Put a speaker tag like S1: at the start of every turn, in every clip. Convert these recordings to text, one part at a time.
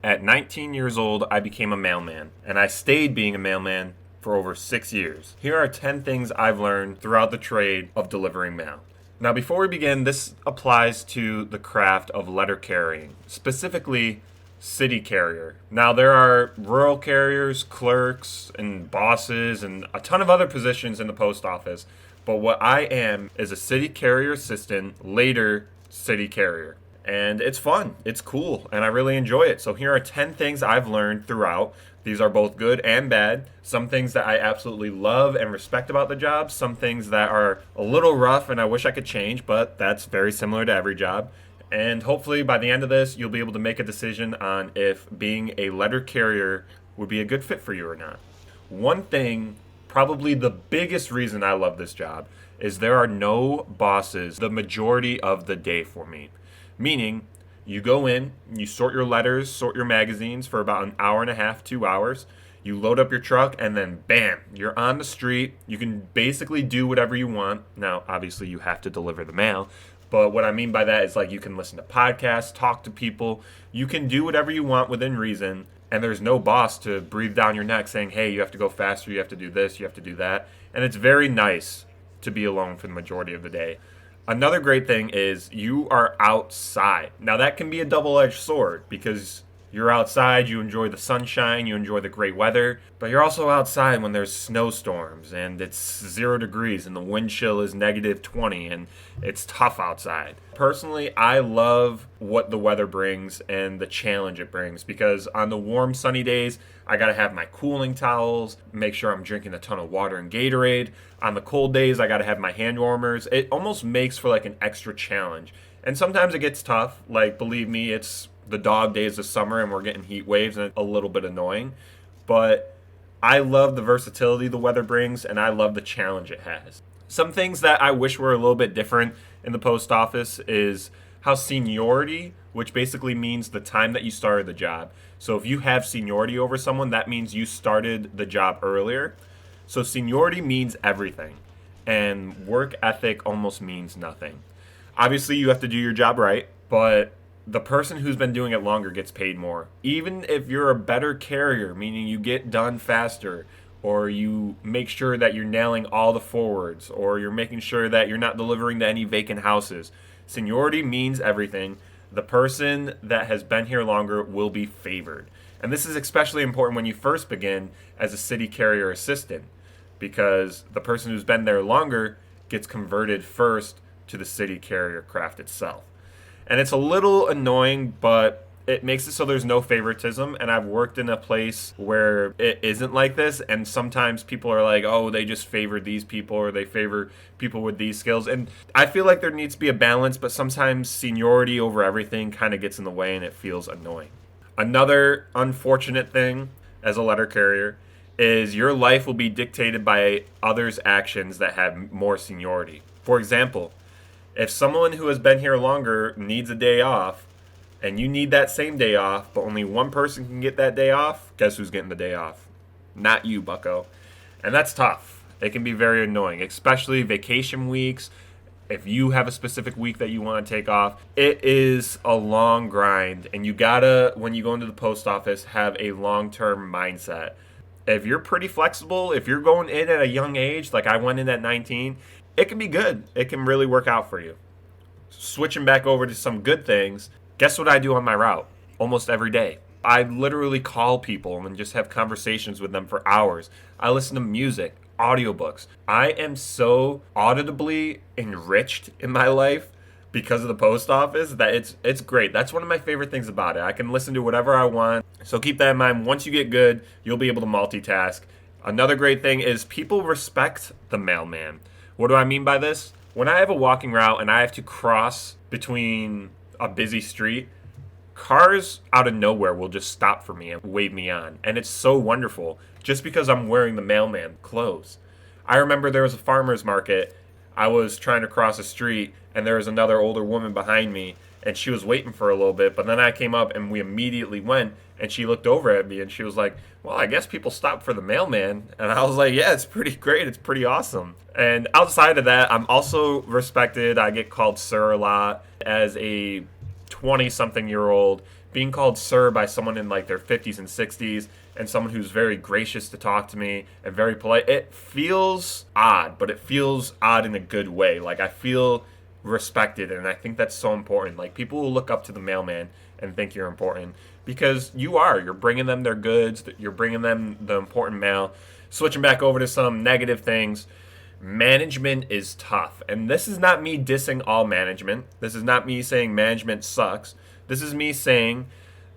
S1: At 19 years old, I became a mailman, and I stayed being a mailman for over 6 years. Here are 10 things I've learned throughout the trade of delivering mail. Now, before we begin, this applies to the craft of letter carrying, specifically city carrier. Now, there are rural carriers, clerks, and bosses, and a ton of other positions in the post office. But what I am is a city carrier assistant, later city carrier. And it's fun, it's cool, and I really enjoy it. So here are 10 things I've learned throughout. These are both good and bad. Some things that I absolutely love and respect about the job, some things that are a little rough and I wish I could change, but that's very similar to every job. And hopefully by the end of this, you'll be able to make a decision on if being a letter carrier would be a good fit for you or not. One thing, probably the biggest reason I love this job, is there are no bosses the majority of the day for me. Meaning, you go in, you sort your letters, sort your magazines for about an hour and a half, 2 hours. You load up your truck, and then bam, you're on the street. You can basically do whatever you want. Now, obviously, you have to deliver the mail. But what I mean by that is like you can listen to podcasts, talk to people. You can do whatever you want within reason. And there's no boss to breathe down your neck saying, hey, you have to go faster, you have to do this, you have to do that. And it's very nice to be alone for the majority of the day. Another great thing is you are outside. Now that can be a double-edged sword because you're outside, you enjoy the sunshine, you enjoy the great weather, but you're also outside when there's snowstorms and it's 0 degrees and the wind chill is -20 and it's tough outside. Personally, I love what the weather brings and the challenge it brings because on the warm, sunny days, I gotta have my cooling towels, make sure I'm drinking a ton of water and Gatorade. On the cold days, I gotta have my hand warmers. It almost makes for like an extra challenge. And sometimes it gets tough. Like, believe me, it's the dog days of summer and we're getting heat waves and it's a little bit annoying. But I love the versatility the weather brings and I love the challenge it has. Some things that I wish were a little bit different in the post office is how seniority, which basically means the time that you started the job. So if you have seniority over someone, that means you started the job earlier. So seniority means everything, and work ethic almost means nothing. Obviously, you have to do your job right, but the person who's been doing it longer gets paid more. Even if you're a better carrier, meaning you get done faster, or you make sure that you're nailing all the forwards, or you're making sure that you're not delivering to any vacant houses. Seniority means everything. The person that has been here longer will be favored. And this is especially important when you first begin as a city carrier assistant, because the person who's been there longer gets converted first to the city carrier craft itself. And it's a little annoying, but it makes it so there's no favoritism. And I've worked in a place where it isn't like this. And sometimes people are like, oh, they just favor these people or they favor people with these skills. And I feel like there needs to be a balance, but sometimes seniority over everything kind of gets in the way and it feels annoying. Another unfortunate thing as a letter carrier is your life will be dictated by others' actions that have more seniority. For example, if someone who has been here longer needs a day off, and you need that same day off, but only one person can get that day off, guess who's getting the day off? Not you, bucko. And that's tough. It can be very annoying, especially vacation weeks. If you have a specific week that you want to take off, it is a long grind, and you gotta, when you go into the post office, have a long-term mindset. If you're pretty flexible, if you're going in at a young age, like I went in at 19, it can be good. It can really work out for you. Switching back over to some good things, guess what I do on my route? Almost every day. I literally call people and just have conversations with them for hours. I listen to music, audiobooks. I am so audibly enriched in my life because of the post office that it's great. That's one of my favorite things about it. I can listen to whatever I want. So keep that in mind. Once you get good, you'll be able to multitask. Another great thing is people respect the mailman. What do I mean by this? When I have a walking route and I have to cross between a busy street, cars out of nowhere will just stop for me and wave me on. And it's so wonderful just because I'm wearing the mailman clothes. I remember there was a farmer's market. I was trying to cross a street and there was another older woman behind me and she was waiting for a little bit, but then I came up and we immediately went and she looked over at me and she was like, well, I guess people stop for the mailman. And I was like, yeah, it's pretty great. It's pretty awesome. And outside of that, I'm also respected. I get called sir a lot as a 20-something-year-old. being called sir by someone in like their 50s and 60s and someone who's very gracious to talk to me and very polite, it feels odd, but it feels odd in a good way. Like I feel respected, and I think that's so important. Like people will look up to the mailman and think you're important because you are. You're bringing them their goods, you're bringing them the important mail. Switching back over to some negative things, management is tough. And this is not me dissing all management. This is not me saying management sucks. This is me saying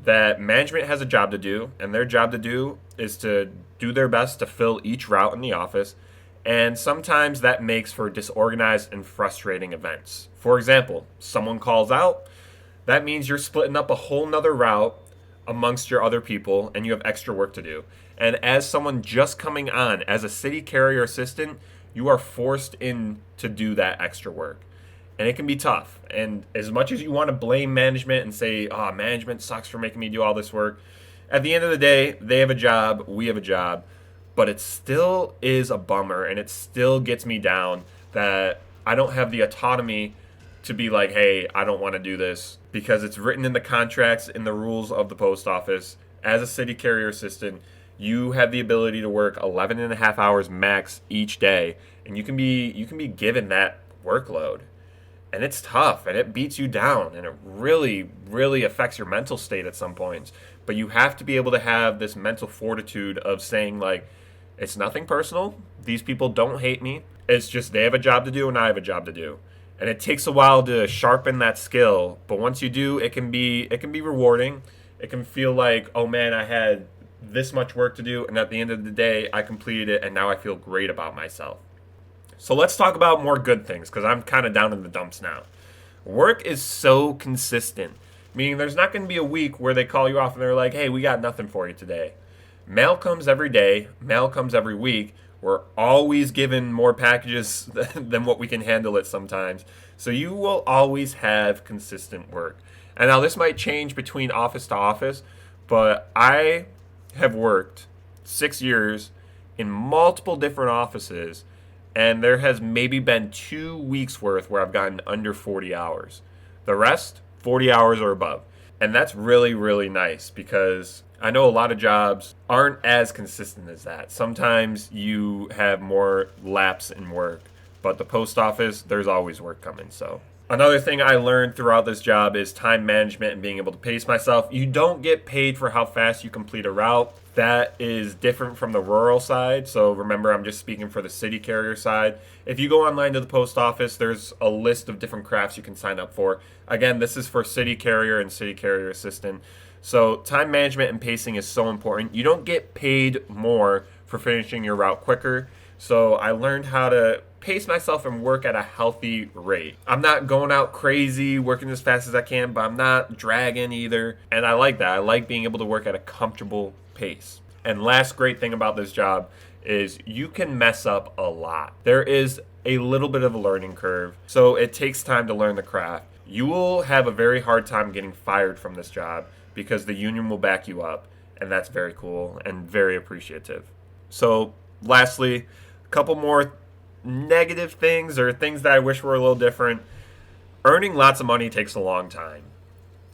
S1: that management has a job to do, and their job to do is to do their best to fill each route in the office. And sometimes that makes for disorganized and frustrating events. For example, someone calls out, that means you're splitting up a whole nother route amongst your other people, and you have extra work to do. And as someone just coming on, as a city carrier assistant, you are forced in to do that extra work. And it can be tough. And as much as you want to blame management and say, oh, management sucks for making me do all this work, at the end of the day, they have a job, we have a job. But it still is a bummer, and it still gets me down that I don't have the autonomy to be like, hey, I don't want to do this, because it's written in the contracts, in the rules of the post office. As a city carrier assistant, you have the ability to work 11 and a half hours max each day, and you can be given that workload. And it's tough, and it beats you down, and it really, really affects your mental state at some points. But you have to be able to have this mental fortitude of saying, like, it's nothing personal. These people don't hate me. It's just they have a job to do, and I have a job to do. And it takes a while to sharpen that skill, but once you do, it can be rewarding. It can feel like, oh man, I had this much work to do, and at the end of the day, I completed it, and now I feel great about myself. So let's talk about more good things, because I'm kind of down in the dumps now. Work is so consistent, meaning there's not going to be a week where they call you off and they're like, hey, we got nothing for you today. Mail comes every day. Mail comes every week. We're always given more packages than what we can handle it sometimes. So you will always have consistent work. And now this might change between office to office, but I have worked 6 years in multiple different offices, and there has maybe been 2 weeks worth where I've gotten under 40 hours. The rest, 40 hours or above. And that's really, really nice, because I know a lot of jobs aren't as consistent as that. Sometimes you have more lapse in work, but the post office, there's always work coming. So another thing I learned throughout this job is time management and being able to pace myself. You don't get paid for how fast you complete a route. That is different from the rural side. So remember, I'm just speaking for the city carrier side. If you go online to the post office, there's a list of different crafts you can sign up for. Again, this is for city carrier and city carrier assistant. So time management and pacing is so important. You don't get paid more for finishing your route quicker. So I learned how to pace myself and work at a healthy rate. I'm not going out crazy, working as fast as I can, but I'm not dragging either. And I like that. I like being able to work at a comfortable pace. And last great thing about this job is you can mess up a lot. There is a little bit of a learning curve, so it takes time to learn the craft. You will have a very hard time getting fired from this job because the union will back you up, and that's very cool and very appreciative. So lastly, a couple more negative things or things that I wish were a little different. Earning lots of money takes a long time.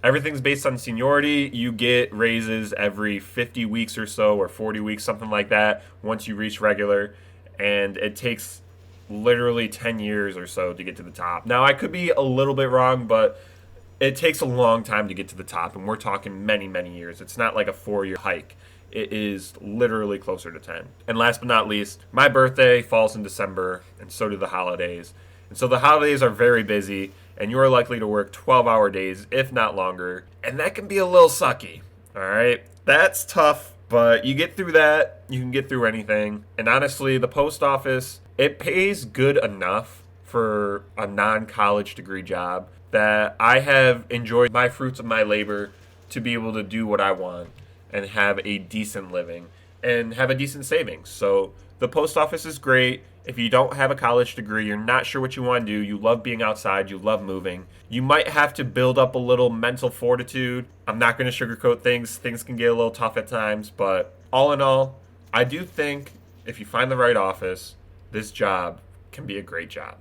S1: Everything's based on seniority. You get raises every 50 weeks or so, or 40 weeks, something like that, once you reach regular. And it takes literally 10 years or so to get to the top. Now, I could be a little bit wrong, but it takes a long time to get to the top, and we're talking many, many years. It's not like a 4-year hike. It is literally closer to 10. And last but not least, my birthday falls in December, and so do the holidays. And so the holidays are very busy, and you are likely to work 12-hour days, if not longer. And that can be a little sucky, all right? That's tough, but you get through that. You can get through anything. And honestly, the post office, it pays good enough for a non-college degree job that I have enjoyed my fruits of my labor to be able to do what I want and have a decent living and have a decent savings. So the post office is great. If you don't have a college degree, you're not sure what you want to do, you love being outside, you love moving, you might have to build up a little mental fortitude. I'm not going to sugarcoat things. Things can get a little tough at times, but all in all, I do think if you find the right office, this job can be a great job.